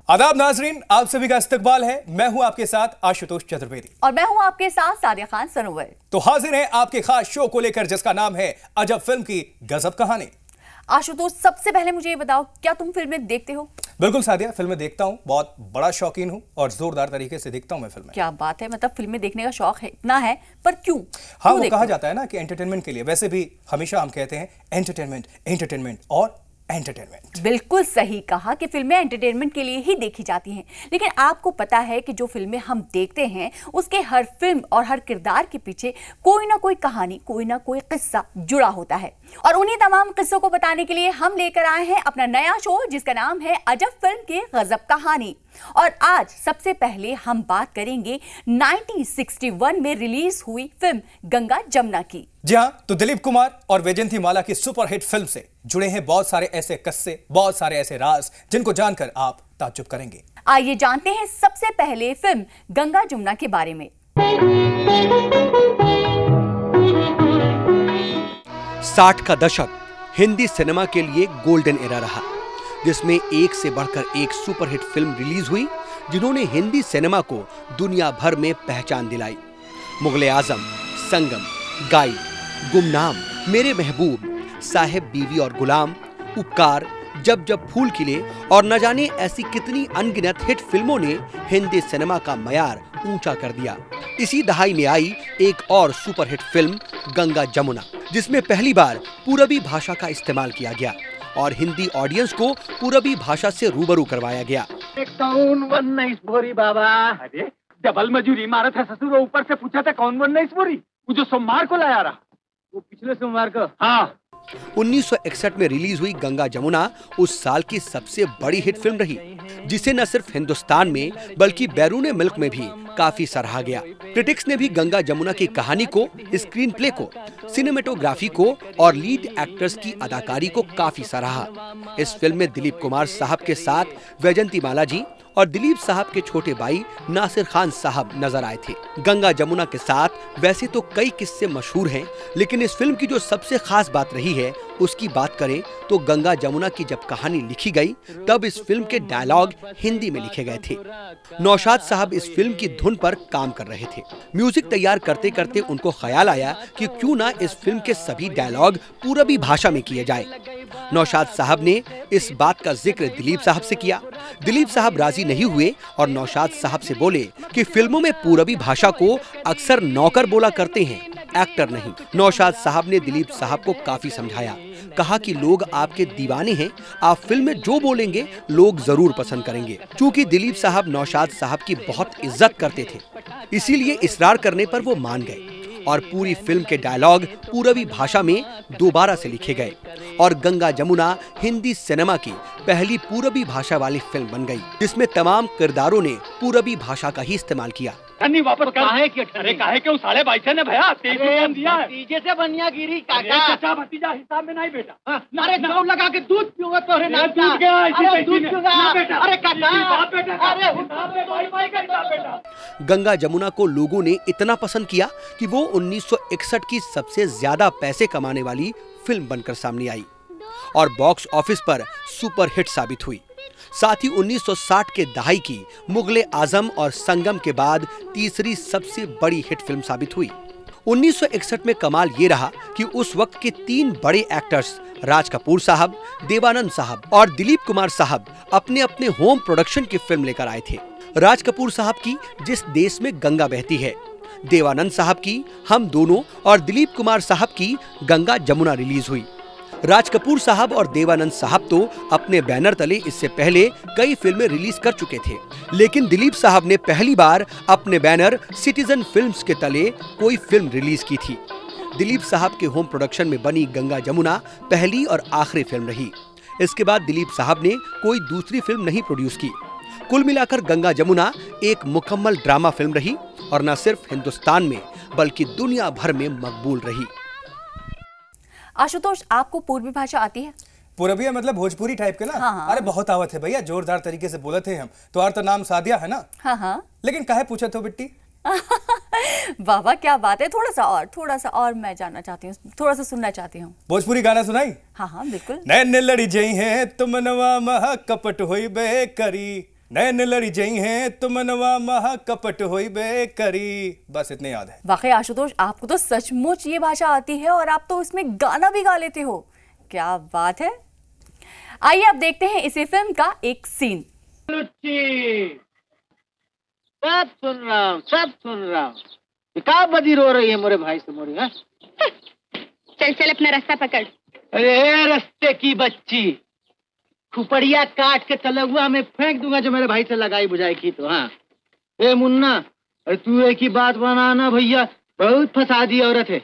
आदाब नाजरीन, आप सभी का इस्तकबाल है। मैं हूं आपके साथ आशुतोष चतुर्वेदी और मैं हूं आपके साथ सादिया खान सनोवर। तो हाजिर हैं आपके खास शो को लेकर जिसका नाम है अजब फिल्म की गजब कहानी। आशुतोष, सबसे पहले मुझे ये बताओ, क्या तुम फिल्में देखते हो? बिल्कुल सादिया, फिल्में देखता हूं, बहुत बड़ा शौकीन हूं और जोरदार तरीके से देखता हूं मैं फिल्में। क्या बात है, मतलब फिल्में देखने का शौक है, इतना है, पर क्यों? हाँ, वो कहा जाता है ना कि एंटरटेनमेंट के लिए, वैसे भी हमेशा हम कहते हैं एंटरटेनमेंट एंटरटेनमेंट और एंटरटेनमेंट। बिल्कुल सही कहा कि फिल्में एंटरटेनमेंट के लिए ही देखी जाती हैं, लेकिन आपको पता है कि जो फिल्में हम देखते हैं उसके हर फिल्म और हर किरदार के पीछे कोई ना कोई कहानी, कोई ना कोई किस्सा जुड़ा होता है। और उन्हीं तमाम किस्सों को बताने के लिए हम लेकर आए हैं अपना नया शो जिसका नाम है अजब फिल्म की गजब कहानी। और आज सबसे पहले हम बात करेंगे 1961 में रिलीज हुई फिल्म गंगा जमुना की। जी हाँ, तो दिलीप कुमार और वैजयंती माला की सुपरहिट फिल्म से जुड़े हैं बहुत सारे ऐसे किस्से, बहुत सारे ऐसे राज जिनको जानकर आप ताज्जुब करेंगे। आइए जानते हैं सबसे पहले फिल्म गंगा जमुना के बारे में। 60 का दशक हिंदी सिनेमा के लिए गोल्डन एरा रहा, जिसमें एक से बढ़कर एक सुपरहिट फिल्म रिलीज हुई जिन्होंने हिंदी सिनेमा को दुनिया भर में पहचान दिलाई। मुगले आजम, संगम, गाइड, गुमनाम, मेरे महबूब, साहेब बीवी और गुलाम, उपकार, जब जब फूल खिले और न जाने ऐसी कितनी अनगिनत हिट फिल्मों ने हिंदी सिनेमा का मयार ऊंचा कर दिया। इसी दहाई में आई एक और सुपरहिट फिल्म गंगा जमुना, जिसमें पहली बार पूरबी भाषा का इस्तेमाल किया गया और हिंदी ऑडियंस को पूरबी भाषा से रूबरू करवाया गया। कौन 19 बोरी बाबा? अरे डबल मजूरी मारा था ससुर, ऊपर से पूछा था कौन 19 बोरी? वो जो सोमवार को लाया रहा, वो पिछले सोमवार को। हाँ, 1961 में रिलीज हुई गंगा जमुना उस साल की सबसे बड़ी हिट फिल्म रही, जिसे न सिर्फ हिंदुस्तान में बल्कि बैरून मुल्क में भी काफी सराहा गया। क्रिटिक्स ने भी गंगा जमुना की कहानी को, स्क्रीन प्ले को, सिनेमेटोग्राफी को और लीड एक्टर्स की अदाकारी को काफी सराहा। इस फिल्म में दिलीप कुमार साहब के साथ वैजयंती माला जी और दिलीप साहब के छोटे भाई नासिर खान साहब नजर आए थे। गंगा जमुना के साथ वैसे तो कई किस्से मशहूर हैं, लेकिन इस फिल्म की जो सबसे खास बात रही है उसकी बात करें तो गंगा जमुना की जब कहानी लिखी गई तब इस फिल्म के डायलॉग हिंदी में लिखे गए थे। नौशाद साहब इस फिल्म की धुन पर काम कर रहे थे। म्यूजिक तैयार करते करते उनको ख्याल आया कि क्यों ना इस फिल्म के सभी डायलॉग पूरबी भाषा में किए जाए। नौशाद साहब ने इस बात का जिक्र दिलीप साहब से किया। दिलीप साहब राजी नहीं हुए और नौशाद साहब से बोले कि फिल्मों में पूरबी भाषा को अक्सर नौकर बोला करते हैं, एक्टर नहीं। नौशाद साहब ने दिलीप साहब को काफी समझाया, कहा कि लोग आपके दीवाने हैं, आप फिल्म में जो बोलेंगे लोग जरूर पसंद करेंगे। चूंकि दिलीप साहब नौशाद साहब की बहुत इज्जत करते थे, इसीलिए इसरार करने पर वो मान गए और पूरी फिल्म के डायलॉग पूरबी भाषा में दोबारा से लिखे गए और गंगा जमुना हिंदी सिनेमा की पहली पूरबी भाषा वाली फिल्म बन गई, जिसमें तमाम किरदारों ने पूरबी भाषा का ही इस्तेमाल किया। ठन्नी वापस काहे के? अरे काहे के? उस साले भाईचे ने भैया तेज बन दिया है। भतीजे से बनिया गिरी काका। चाचा भतीजा हिसाब में नहीं बेटा। नारे दाव लगा के दूध पीऊंगा तोरे नाम का। दूध गया इसी दूध पीऊंगा। अरे काका, अरे बेटा। गंगा जमुना को लोगों ने इतना पसंद किया कि वो 1961 की सबसे ज्यादा पैसे कमाने वाली फिल्म बनकर सामने आई और बॉक्स ऑफिस पर सुपर हिट साबित हुई। साथ ही 1960 के दहाई की मुगले आजम और संगम के बाद तीसरी सबसे बड़ी हिट फिल्म साबित हुई। 1961 में कमाल ये रहा कि उस वक्त के 3 बड़े एक्टर्स राज कपूर साहब, देवानंद साहब और दिलीप कुमार साहब अपने अपने होम प्रोडक्शन की फिल्म लेकर आए थे। राज कपूर साहब की जिस देश में गंगा बहती है, देवानंद साहब की हम दोनों और दिलीप कुमार साहब की गंगा जमुना रिलीज हुई। राज कपूर साहब और देवानंद साहब तो अपने बैनर तले इससे पहले कई फिल्में रिलीज कर चुके थे, लेकिन दिलीप साहब ने पहली बार अपने बैनर सिटीजन फिल्म्स के तले कोई फिल्म रिलीज की थी। दिलीप साहब के होम प्रोडक्शन में बनी गंगा जमुना पहली और आखिरी फिल्म रही। इसके बाद दिलीप साहब ने कोई दूसरी फिल्म नहीं प्रोड्यूस की। कुल मिलाकर गंगा जमुना एक मुकम्मल ड्रामा फिल्म रही और न सिर्फ हिंदुस्तान में बल्कि दुनिया भर में मकबूल रही। आशुतोष, आपको पूर्वी भाषा आती है? पूरबिया मतलब भोजपुरी टाइप के ना? हाँ। अरे बहुत आवत है भैया, जोरदार तरीके से बोले थे हम। तुम्हारा तो नाम सादिया है ना? हाँ। लेकिन काहे पूछे तो बिट्टी? वाह वाह, क्या बात है। थोड़ा सा और मैं जानना चाहती हूँ, थोड़ा सा सुनना चाहती हूँ। भोजपुरी गाना सुनाई? हाँ बिल्कुल। नैन लड़ी जई है तुम नवा महा कपट होई बे करी, नैन लड़ी जई हैं तुमनवा महा कपट होई बे करी। बस इतने याद है। वाकई आशुतोष, आपको तो सचमुच ये भाषा आती है और आप तो इसमें गाना भी गा लेते हो। क्या बात है। आइए अब देखते हैं इसी फिल्म का एक सीन। सब सुन रहा हूँ, सब सुन रहा हूँ। क्या बदी रो रही है मोरे भाई से मोरी? हाँ, चल चल अपना रास्ता पकड़। अरे रास्ते की बच्ची, खुपड़िया काट के तलुआ में फेंक दूंगा जो मेरे भाई से लगाई बुझाई की तो। हाँ ए मुन्ना, अरे तू एक ही बात बनाना भैया, बहुत फसादी औरत है।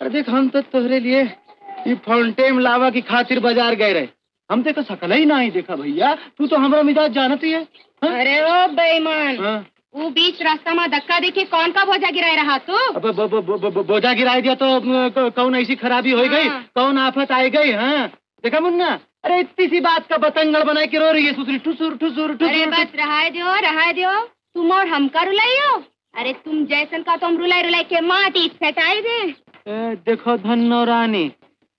अरे देख, हम तो तुम्हारे लिए ये फाउंटेन लावा की खातिर बाजार गए रहे, हम देखो सकल ही नहीं देखा भैया। तू तो हमारा मिजाज जानती है। हाँ? अरे ओ बेईमान, हाँ? वो बीच रास्ता में धक्का देके कौन का बोझा गिराए रहा तू? अब बोझा गिरा दिया तो कौन ऐसी खराबी हो गई? हाँ। कौन आफत आई गई? हाँ देखा मुन्ना, अरे इतनी सी बात का बतंगड़ बना के रो रही है सुसरी, ठुसुर ठुसुर ठुसुर। अरे बस रहा दो, तुम और हम का रुलाई हो? अरे तुम जैसन का तो हम रुलाई रुलाई के माटी फेटाई दे। देखो धन्नो रानी,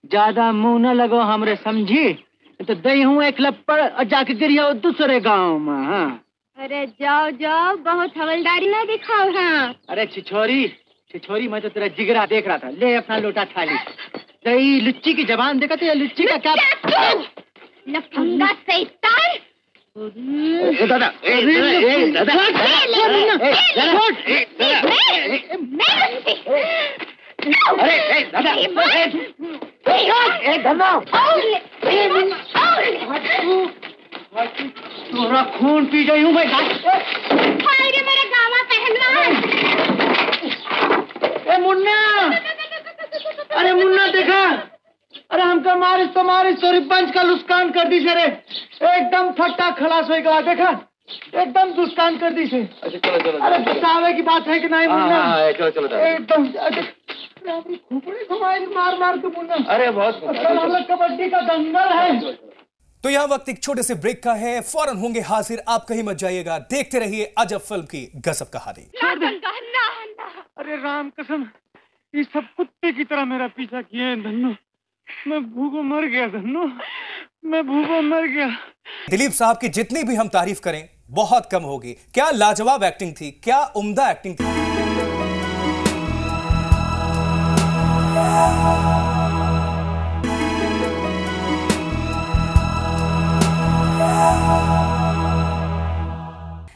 ज्यादा मुंह न लगो हमरे, समझी? तो दई हूँ एक लपड़ और जाके गिरिया दूसरे गाँव में। हाँ अरे जाओ जाओ, बहुत हवलदारी ना दिखाओ। हाँ अरे छिछोरी, मैं तो तेरा जिगरा देख रहा था। ले अपना लोटा थाली। दही लुच्ची की जबान देखा तो लुच्ची का क्या? लफंगा शैतान। दादा तोरा खून पी गई हूँ मैं। मेरा गावा पहलवान। मुन्ना, अरे मुन्ना देखा, अरे हमका मारिस तोरी पंच का लुस्कान कर दी रे, एकदम फट्टा खलास हो गया। देखा, एकदम दुस्कान कर दी से। चलो अरे बतावे की बात है कि नहीं मुन्ना? चलो एकदम खोपड़ी घुमाई मार के मुन्ना। अरे बहुत कबड्डी का दंगल है। तो यहाँ वक्त एक छोटे से ब्रेक का है, फौरन होंगे हाजिर, आप कहीं मत जाइएगा, देखते रहिए अजब फिल्म की गजब कहानी। अरे राम कसम, ये सब कुत्ते की तरह मेरा पीछा किए हैं धन्नो। मैं भूखों मर गया धन्नो, मैं भूखों मर गया। दिलीप साहब की जितनी भी हम तारीफ करें बहुत कम होगी। क्या लाजवाब एक्टिंग थी, क्या उम्दा एक्टिंग थी।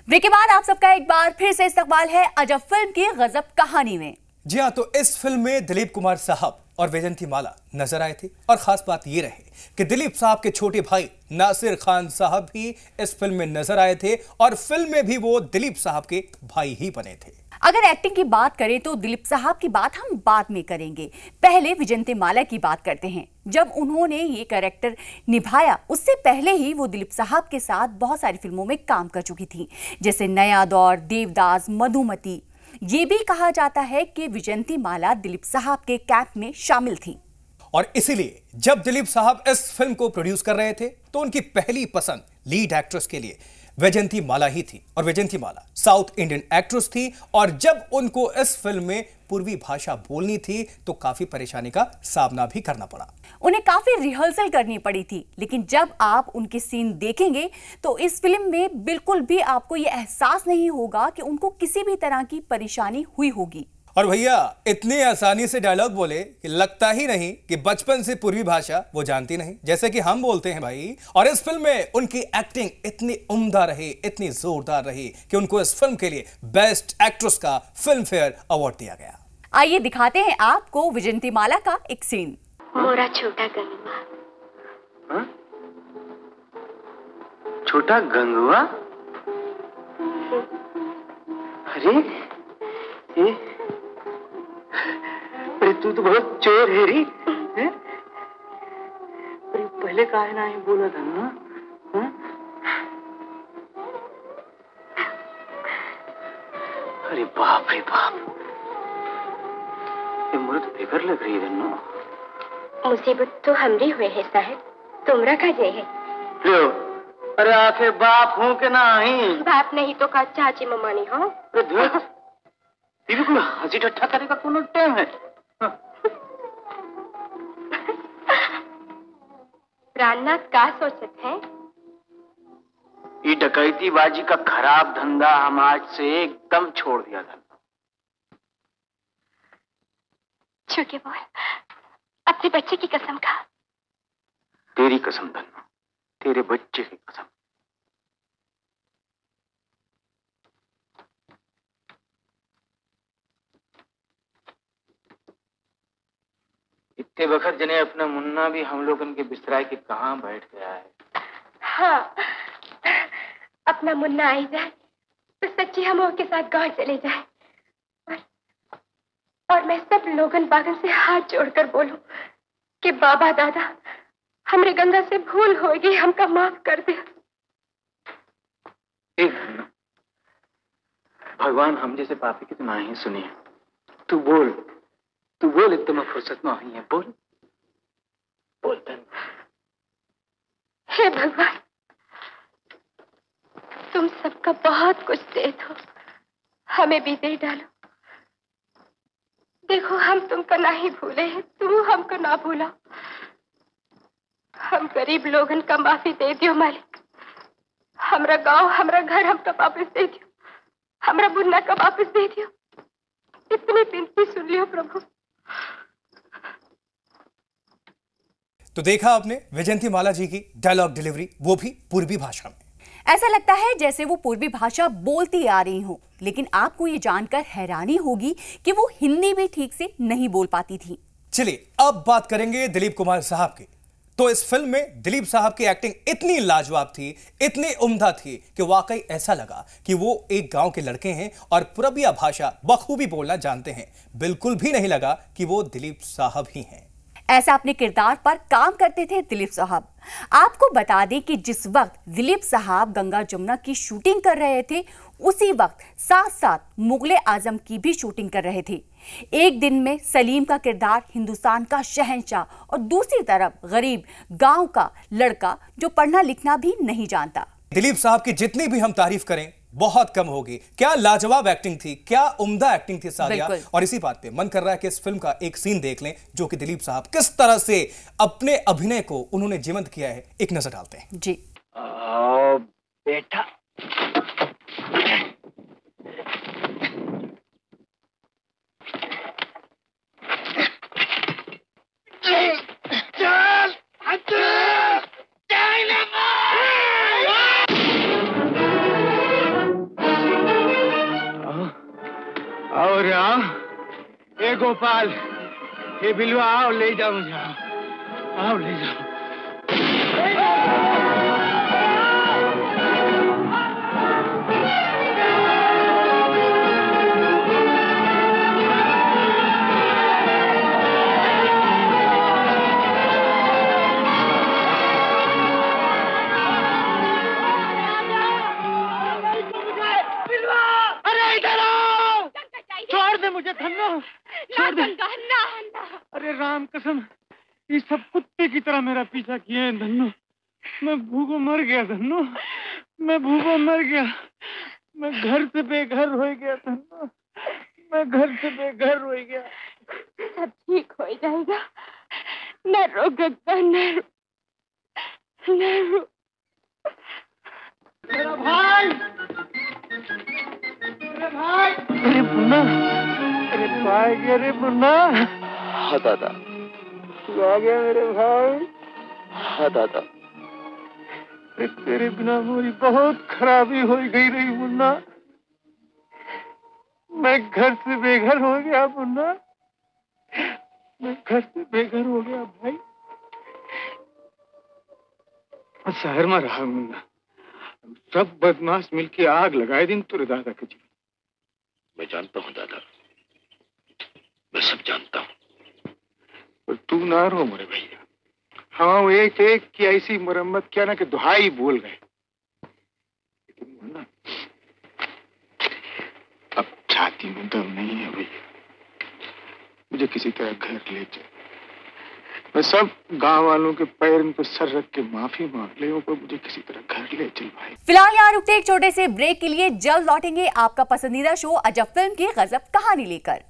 ब्रेक के बाद आप सबका एक बार फिर से इस्तकबाल है अजब फिल्म की गजब कहानी में। जी हाँ, तो इस फिल्म में दिलीप कुमार साहब और वैजंती माला नजर आए थे और खास बात ये रहे कि दिलीप साहब के छोटे भाई नासिर खान साहब भी इस फिल्म में नजर आए थे और फिल्म में भी वो दिलीप साहब के भाई ही बने थे। अगर एक्टिंग की बात करें तो दिलीप साहब की बात हम बाद में करेंगे, पहले वैजंती माला की बात करते हैं। जब उन्होंने ये कैरेक्टर निभाया उससे पहले ही वो दिलीप साहब के साथ बहुत सारी फिल्मों में काम कर चुकी थी, जैसे नया दौर, देवदास, मधुमती। ये भी कहा जाता है कि वैजंती माला दिलीप साहब के कैंप में शामिल थी। और इसीलिए जब दिलीप साहब इस फिल्म को प्रोड्यूस कर रहे थे तो उनकी पहली पसंद लीड एक्ट्रेस के लिए वैजंती माला ही थी। और वैजंती माला साउथ इंडियन एक्ट्रेस थी और जब उनको इस फिल्म में पूर्वी भाषा बोलनी थी तो काफी परेशानी का सामना भी करना पड़ा। उन्हें काफी रिहर्सल करनी पड़ी थी, लेकिन जब आप उनके सीन देखेंगे तो इस फिल्म में बिल्कुल भी आपको यह एहसास नहीं होगा कि उनको किसी भी तरह की परेशानी हुई होगी। और भैया इतनी आसानी से डायलॉग बोले कि लगता ही नहीं कि बचपन से पूर्वी भाषा वो जानती नहीं, जैसे कि हम बोलते हैं भाई। और इस फिल्म में उनकी एक्टिंग इतनी उम्दा रही, इतनी जोरदार रही कि उनको इस फिल्म के लिए बेस्ट एक्ट्रेस का फिल्म फेयर अवार्ड दिया गया। आइए दिखाते हैं आपको वैजंती माला का एक सीन। मोरा छोटा गंगवा। हाँ? छोटा गंगवा? अरे अरे तू तो बहुत चोर है री। अरे पहले काहे ना ही बोला था ना? हाँ? अरे बाप रे बाप, ये मुझे तो फिकर लग रही है धन्नो। मुसीबत तो हमरी हुए है साहब, तुमरा का जय है। लो, अरे आखिर बाप हो के ना ही? बाप नहीं तो का चाची ममानी हो। अरे धुत, ये भी कोई हंसी ठट्ठा करे का कोनो टाइम है? प्राणनाथ का सोचत है? ये डकैतीबाजी का खराब धंधा हम आज से एकदम छोड़ दिया था। झूठे बोल, अपने बच्चे की कसम खा। तेरी कसम धन्नो, तेरे बच्चे की कसम। इतने वक्त जने अपना मुन्ना भी हम लोग उनके बिस्तराए के कहाँ बैठ गया है। हाँ, अपना मुन्ना आई जाए तो सच्ची हम के साथ गांव चले जाए और मैं सब लोगन बागन से हाथ जोड़कर बोलूं कि बाबा दादा हमरे गंगा से भूल हो गई, हमका माफ कर दे। भगवान हम जैसे पापी की तो ना ही सुनी। तू बोल एकदम फुर्सत में आई है। बोल हे भगवान, तुम सबका बहुत कुछ दे दो, हमें भी दे डालो। देखो हम तुमको नहीं भूले हैं, तुम हमको ना भूला। हम गरीब लोगन का माफी दे दियो मालिक। हमरा गांव, हमरा घर हमका वापस दे दियो, हमरा मुन्ना का वापस दे दियो। इतनी विनती सुन लियो प्रभु। तो देखा आपने वैजयंती माला जी की डायलॉग डिलीवरी, वो भी पूर्वी भाषा में। ऐसा लगता है जैसे वो पूर्वी भाषा बोलती आ रही हो, लेकिन आपको ये जानकर हैरानी होगी कि वो हिंदी भी ठीक से नहीं बोल पाती थी। चलिए अब बात करेंगे दिलीप कुमार साहब की। तो इस फिल्म में दिलीप साहब की एक्टिंग इतनी लाजवाब थी, इतनी उम्दा थी कि वाकई ऐसा लगा कि वो एक गांव के लड़के हैं और पूर्विया भाषा बखूबी बोलना जानते हैं। बिल्कुल भी नहीं लगा कि वो दिलीप साहब ही हैं। ऐसा अपने किरदार पर काम करते थे दिलीप साहब। आपको बता दें कि जिस वक्त दिलीप साहब गंगा जमुना की शूटिंग कर रहे थे, उसी वक्त साथ साथ मुगले आजम की भी शूटिंग कर रहे थे। एक दिन में सलीम का किरदार हिंदुस्तान का शहंशाह और दूसरी तरफ गरीब गांव का लड़का जो पढ़ना लिखना भी नहीं जानता। दिलीप साहब की जितनी भी हम तारीफ करें बहुत कम होगी। क्या लाजवाब एक्टिंग थी, क्या उम्दा एक्टिंग थी सादिया। और इसी बात पे मन कर रहा है कि इस फिल्म का एक सीन देख लें जो कि दिलीप साहब किस तरह से अपने अभिनय को उन्होंने जीवंत किया है। एक नजर डालते हैं जी। बेटा और ए गोपाल, ये बिलवा आओ, ले जाओ मुझे, आओ ले जाओ। मुझे धन्नो, छोड़ दे। अरे राम कसम, ये सब कुत्ते की तरह मेरा पीछा किए हैं धन्नो। मैं भूखों मर गया धन्नो, मैं भूखों मर गया। मैं घर से बेघर हो गया धन्नो, मैं घर से बेघर हो गया। सब ठीक हो जाएगा, न रो गग्गा, न रो। मेरा भाई, मेरा भाई, अरे मुन्ना, अरे भाई, अरे मुन्ना। हाँ दादा। तू आ गया मेरे भाई। हाँ दादा। तेरे बिना मेरी बहुत खराबी हो गई रही मुन्ना। मैं घर से बेघर हो गया मुन्ना, मैं घर से बेघर हो गया भाई। मैं शहर में रहा मुन्ना, सब बदमाश मिलके आग लगाए दिन तेरे दादा के जीवन। मैं जानता हूँ दादा, मैं सब जानता हूँ, पर तू ना रो मेरे भैया। हाँ, वो एक एक की ऐसी मरम्मत किया ना कि दुहाई बोल गए। लेकिन मुन्ना, अब छाती में दम नहीं है भैया, मुझे किसी तरह घर ले जाए। मैं सब गांव वालों के पैर पे सर रख के माफी मांग ले, पर मुझे किसी तरह घर ले चल भाई। फिलहाल यहाँ रुकते एक छोटे से ब्रेक के लिए, जल्द लौटेंगे आपका पसंदीदा शो अजब फिल्म की गजब कहानी लेकर।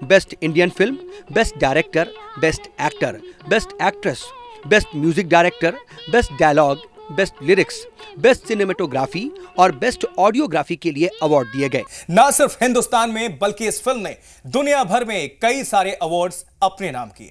Best Indian film, best director, best actor, best actress, best music director, best dialogue, best lyrics, best cinematography और बेस्ट ऑडियोग्राफी के लिए अवार्ड दिए गए। न सिर्फ हिंदुस्तान में बल्कि इस फिल्म ने दुनिया भर में कई सारे अवार्ड्स अपने नाम किए।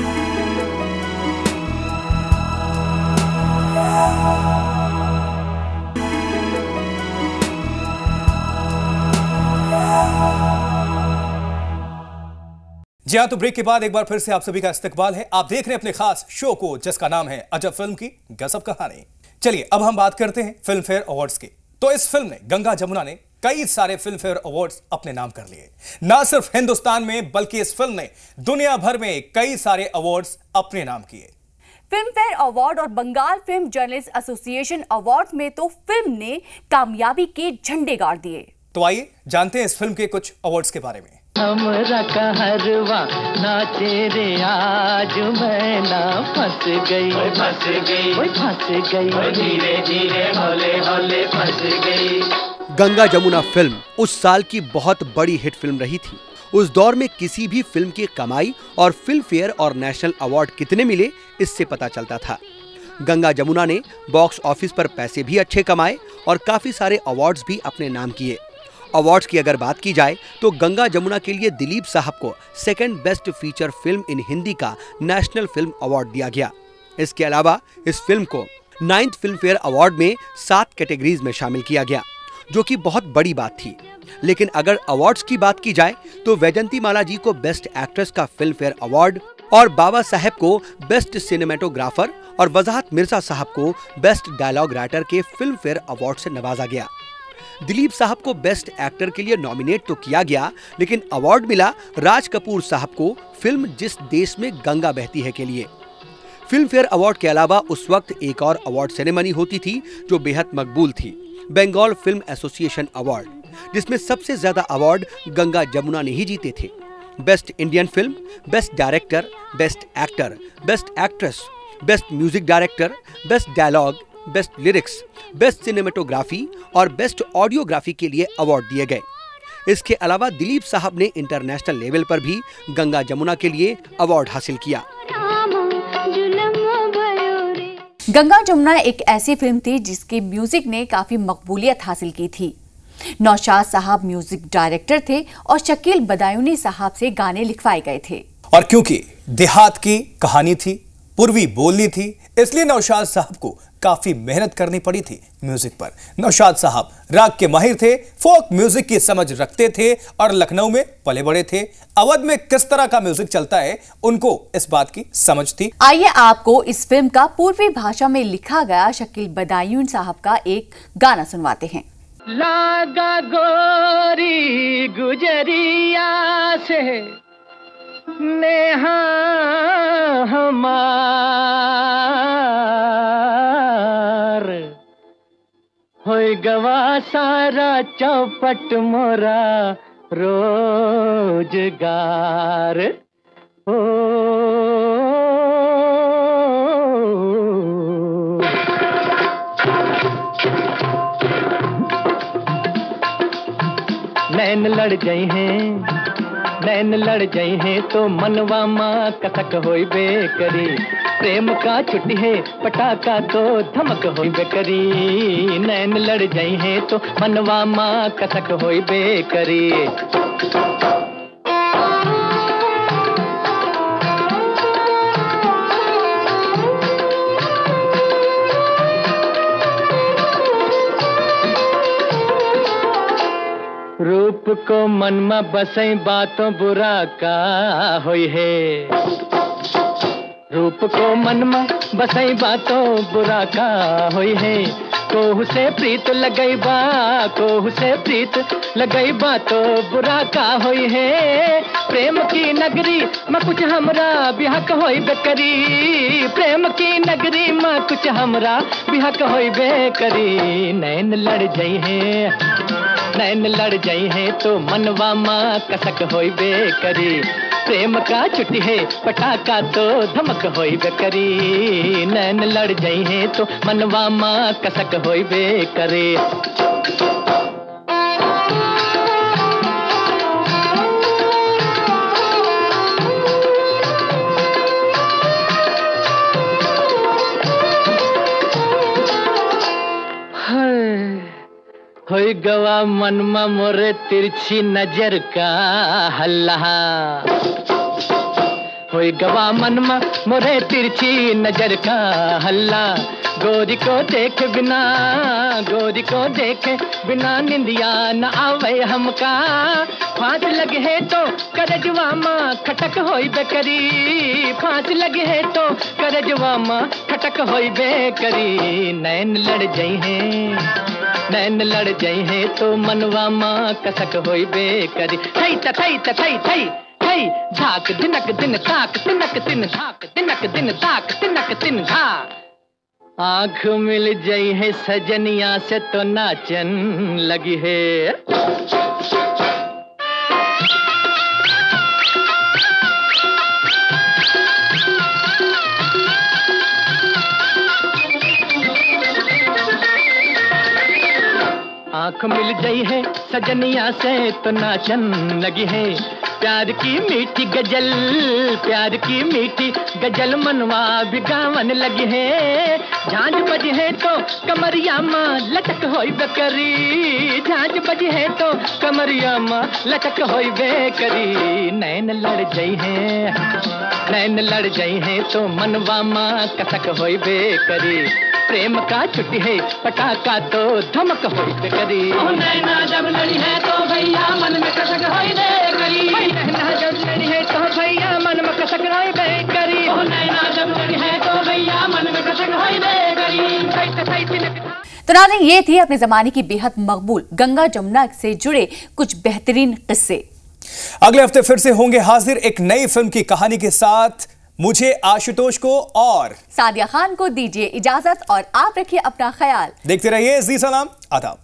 जी हाँ, तो ब्रेक के बाद एक बार फिर से आप सभी का इस्तकबाल है। आप देख रहे हैं अपने खास शो को जिसका नाम है अजब फिल्म की गजब कहानी। चलिए अब हम बात करते हैं फिल्म फेयर अवार्ड्स की। तो इस फिल्म ने, गंगा जमुना ने, कई सारे फिल्म फेयर अवार्ड्स अपने नाम कर लिए। ना सिर्फ हिंदुस्तान में बल्कि इस फिल्म ने दुनिया भर में कई सारे अवार्ड्स अपने नाम किए। फिल्म फेयर अवार्ड और Bengal film journalist association award में तो फिल्म ने कामयाबी के झंडे गाड़ दिए। तो आइए जानते हैं इस फिल्म के कुछ अवार्ड्स के बारे में। हमरा कहरवा नाचे रे आज मैं ना फंस गई, फंस गई, फंस गई, धीरे धीरे हौले हौले फंस गई। गंगा जमुना फिल्म उस साल की बहुत बड़ी हिट फिल्म रही थी। उस दौर में किसी भी फिल्म की कमाई और फिल्म फेयर और नेशनल अवार्ड कितने मिले इससे पता चलता था। गंगा जमुना ने बॉक्स ऑफिस पर पैसे भी अच्छे कमाए और काफी सारे अवार्ड्स भी अपने नाम किए। अवार्ड्स की अगर बात की जाए तो गंगा जमुना के लिए दिलीप साहब को second best feature film in Hindi का नेशनल फिल्म अवार्ड दिया गया। इसके अलावा इस फिल्म को 9th फिल्म फेयर अवार्ड में 7 कैटेगरीज में शामिल किया गया, जो कि बहुत बड़ी बात थी। लेकिन अगर अवार्ड्स की बात की जाए तो वैजंती माला जी को बेस्ट एक्ट्रेस का फिल्म फेयर अवार्ड और बाबा साहेब को बेस्ट सिनेमेटोग्राफर और वजाहत मिर्जा साहब को बेस्ट डायलॉग राइटर के फिल्म फेयर अवार्ड से नवाजा गया। दिलीप साहब को बेस्ट एक्टर के लिए नॉमिनेट तो किया गया, लेकिन अवार्ड मिला राज कपूर साहब को फिल्म जिस देश में गंगा बहती है के लिए। फिल्म फेयर अवार्ड के अलावा उस वक्त एक और अवार्ड सेरेमनी होती थी जो बेहद मकबूल थी, बंगाल फिल्म एसोसिएशन अवार्ड, जिसमें सबसे ज्यादा अवार्ड गंगा जमुना ने ही जीते थे। Best Indian film, best director, best actor, best actress, best music director, best dialogue, best lyrics, best cinematography और बेस्ट ऑडियोग्राफी के लिए अवार्ड दिए गए। इसके अलावा दिलीप साहब ने इंटरनेशनल लेवल पर भी गंगा जमुना के लिए अवार्ड हासिल किया। गंगा जमुना एक ऐसी फिल्म थी जिसके म्यूजिक ने काफी मकबूलियत हासिल की थी। नौशाद साहब म्यूजिक डायरेक्टर थे और शकील बदायूनी साहब से गाने लिखवाए गए थे। और क्योंकि देहात की कहानी थी, पूर्वी बोलनी थी, इसलिए नौशाद साहब को काफी मेहनत करनी पड़ी थी म्यूजिक पर। नौशाद साहब राग के माहिर थे, फोक म्यूजिक की समझ रखते थे और लखनऊ में पले बड़े थे। अवध में किस तरह का म्यूजिक चलता है उनको इस बात की समझ थी। आइए आपको इस फिल्म का पूर्वी भाषा में लिखा गया शकील बदायून साहब का एक गाना सुनवाते हैं। लागा गोरी गुजरिया से नेहा हमार, होय गवा सारा चौपट मोरा रोजगार। ओ नैन लड़ गए हैं, नैन लड़ गए हैं तो मनवा माँ कथक होई बेकरी। प्रेम का छुट्टी है पटाखा तो धमक होई बेकरी। नैन लड़ गए हैं तो मनवा माँ कथक होई बेकरी। रूप को मन में बसई बातों बुरा का होई है। रूप को मन में बसई बातों बुरा का होई है। कोहू से प्रीत लगई बा, कोहू से प्रीत लगई बा तो बुरा का होई है। प्रेम की नगरी में कुछ हमरा बिहक होई बेकरी। प्रेम की नगरी में कुछ हमरा बिहक होई बेकरी। नैन लड़ गई है, नैन लड़ गई है तो मनवा माँ कसक होई बेकरी। प्रेम का छुट्टी है पटाखा तो धमक होई बेकरी। नैन लड़ गई है तो मनवा माँ कसक होई बेकरी। होई गवा मनमा मोरे तिरछी नजर का हल्ला, होई गवा मनमा मोरे तिरछी नजर का हल्ला। गोरी को देख बिना, गोरी को देखे बिना निंदिया न आवे हमका। फांस लगे है तो करजवा माँ खटक होई बेकरी, फांस लगे है तो करजवा माँ खटक होई बेकरी। नैन लड़ जाई हैं, नैन लड़ जाई हैं तो मनवा माँ कसक होई बेकरी। थई थई थई थई थई धाक दिनक दिन धाक तिनक दिन धाक दिनक दिन धाक तिनक दिन धाक। आँख मिल जाई है सजनिया से तो नाचन लगी है। आँख मिल गई है सजनिया से तो नाचन लगी है। प्यार की मीठी गजल, प्यार की मीठी गजल मनवा भी गावन लगी है। झांझ बजी है तो कमरिया माँ लटक होई बेकरी, झांझ बजी है तो कमरिया माँ लटक होई बेकरी। नैन लड़ गई है, नैन लड़ गई है तो मनवा माँ कसक होई बेकरी। प्रेम का छुट्टी है पटाखा तो धमक होई बेकरी। नैना जब लड़ी है तो भैया मन में कसक होई बेकरी, नैना जब लड़ी है तो भैया मन में कसक होई बेकरी। नैना जब लड़ी है तो भैया मन में कसक होई बेकरी। तो नाज़रीन, ये थी अपने जमाने की बेहद मकबूल गंगा जमुना से जुड़े कुछ बेहतरीन किस्से। अगले हफ्ते फिर से होंगे हाजिर एक नई फिल्म की कहानी के साथ। मुझे, आशुतोष को और सादिया खान को दीजिए इजाजत और आप रखिए अपना ख्याल। देखते रहिए जी सलाम, आदाब।